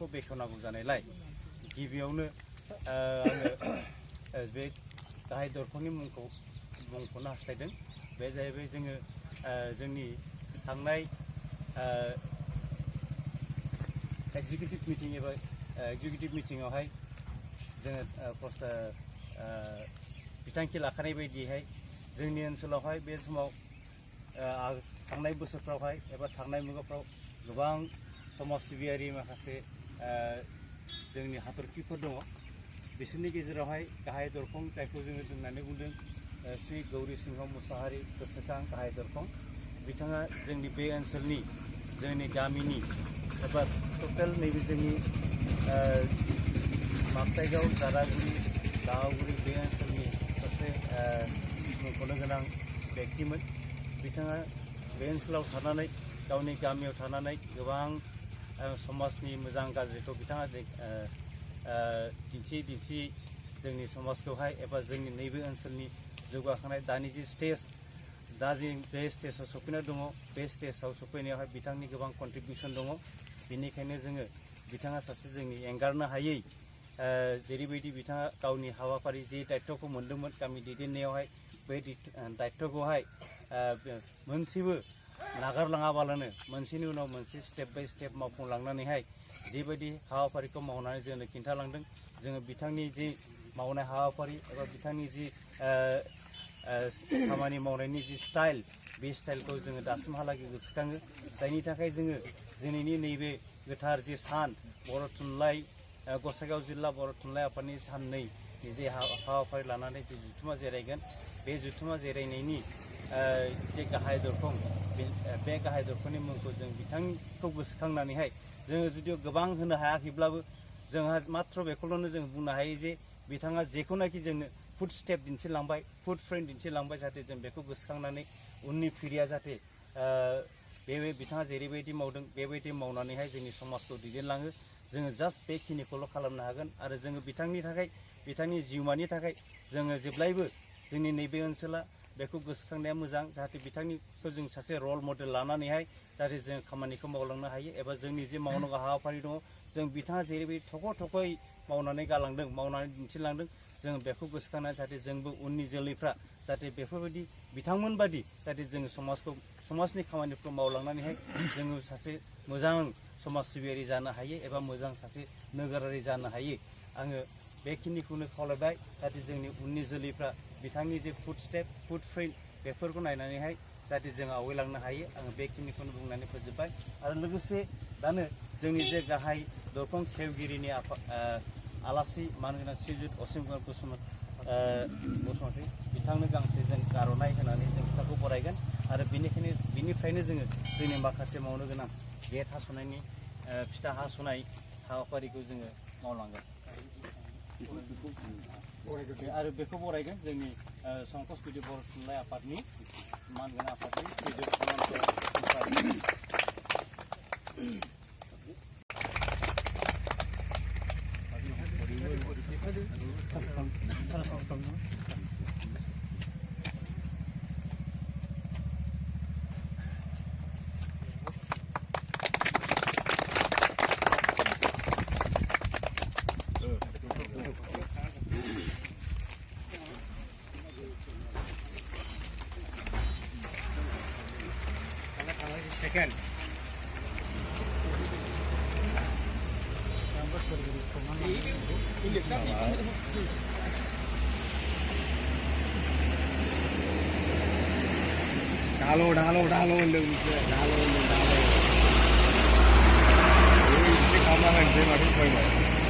बेखौ बेखेवनांगौ जानायलाय गिबियावनो आङो बे गाहाय दरखंनि मुंखौ मुंखौनो हास्थायदों। बे जाहैबाय जोंनि थांनाय एक्जिकिउटिभ मिटिं एबा एक्जिकिउटिभ मिटिङावहाय जोङो बिथांखि लाखानाय बायदियैहाय जोंनि ओनसोलावहाय बे समाव थांनाय बोसोरफ्रावहाय एबा थांनाय मुगाफ्राव गोबां समाज सिबियारि माखासे जोंनि हाथरखिफोर दङ। बिसोरनि गेजेरावहाय गाहाय दरखं जायखौ जोङो दोननानै बुंदों श्री गौरी सिंह मुसाहारि गोसोखां गाहाय दरखं। बिथाङा जोंनि बे ओनसोलनि जोंनि गामिनि एबा टटेल नैबे जोंनि माक्ताइगाव दारागुरि दावगुरि बे ओनसोलनि सासे मुंख'नो गोनां व्यक्तिमोन। बिथाङा बे ओनसोलाव थानानै गावनि गामियाव थानानै गोबां समाजनि मोजां गाज्रिखौ बिथाङा दिन्थि जोंनि समाजखौहाय एबा जोंनि नैबे ओनसोलनि जौगाखांनाय दानि जि स्टेज दा जे स्टेजाव सफैना दङ बे स्टेजाव सफैनायावहाय बिथांनि गोबां कन्ट्रिबिउसन दङ। बेनिखायनो जोङो बिथाङा सासे जोंनि एंगारनो हायै जेरैबायदि बिथाङा गावनि हाबाफारि जे दायित्वखौ मोन्दोंमोन गामि दैदेननायावहाय बे दायित्वखौहाय मोनसेबो नागारलाङाबालानो मोनसेनि उनाव मोनसे स्टेप बाय स्टेप मावफुंलांनानैहाय जिबायदि हाबाफारिखौ मावनानै जोंनो खिन्थालांदों जोङो बिथांनि जि मावनाय हाबाफारि एबा बिथांनि जि खामानि मावनायनि जि स्टाइल बे स्टाइलखौ जोङो दासिमहालागै गोसोखाङो। जायनि थाखाय जोङो दिनैनि नैबे गोथार जि सान बर' थुनलाइ गसाइगाव जिल्ला बर' थुनलाइ आफादनि साननै जे हाबाफारि लानानै जि जथुमा जिरायगोन बे जथुमा जिरायनायनि जे गाहाय दरखं बे गाहाय दरखंनि मुंखौ जों बिथांखौ गोसोखांनानैहाय जोङो जुदि गोबां होनो हायाखैब्लाबो जोंहा मात्र बेखौल'नो जों बुंनो हायो जे बिथाङा जेखौनाखि जोंनो फुड स्टेप दिन्थिलांबाय फुड फ्रेन्ड दिन्थिलांबाय जाहाथे जों बेखौ गोसोखांनानै उननि फिरिया जाहाथे बिथाङा जेरैबायदि मावदों बेबायदि मावनानैहाय जोंनि समाजखौ दैदेनलाङो। जोङो जास्ट बेखिनिखौल' खालामनो हागोन आरो जोङो बिथांनि थाखाय बिथांनि जिउमानि थाखाय जोङो जेब्लायबो जोंनि नैबे ओनसोला बेखौ गोसोखांनाया मोजां जाहाथे बिथांनिखौ जों सासे रल मडेल लानानैहाय जाहाथे जों खामानिखौ मावलांनो हायो एबा जोंनि जे मावनांगौ हाबाफारि दङ जों बिथाङा जेरैबायदि थख'यै मावनानै गालांदों मावनानै दिन्थिलांदों जों बेखौ गोसोखांनानै जाहाथे जोंबो उननि जोलैफ्रा जाहाथे बेफोरबायदि बिथांमोन बादि जाहाथे जोङो समाजनि खामानिफोरखौ मावलांनानैहाय जोङो सासे मोजां समाज सिबियारि जानो हायो एबा मोजां सासे नोगोरारि जानो हायो। आङो बेखिनिखौनो खावलायबाय जाहाथे जोंनि उननि जोलैफ्रा बिथांनि जे फुड स्टेप फुड फ्रेन्ड बेफोरखौ नायनानैहाय जाहाथे जों आवगायलांनो हायो। आङो बेखिनिखौनो बुंनानै फोजोबबाय आरो लोगोसे दानो जोंनि जे गाहाय दरखं खेवगिरिनि आलासि मानगोनां श्रीजुत असिम कुमार बसुमतारी बिथांनो गांसे जों गार'नाय होनानै जों बिथांखौ बरायगोन आरो बिनिफ्रायनो जोङो जोंनि माखासे मावनो गोनां गेट हास'नायनि फिथा हास'नाय हाबाफारिखौ जोङो मावलांगोन आरो बेखौ बरायगोन जोंनि संकस गुदि बर' थुनलाइ आफादनि मानगोनां आफादनि श्रीजुत Second. Đalo. Cái con nó hình thế mà đúng rồi.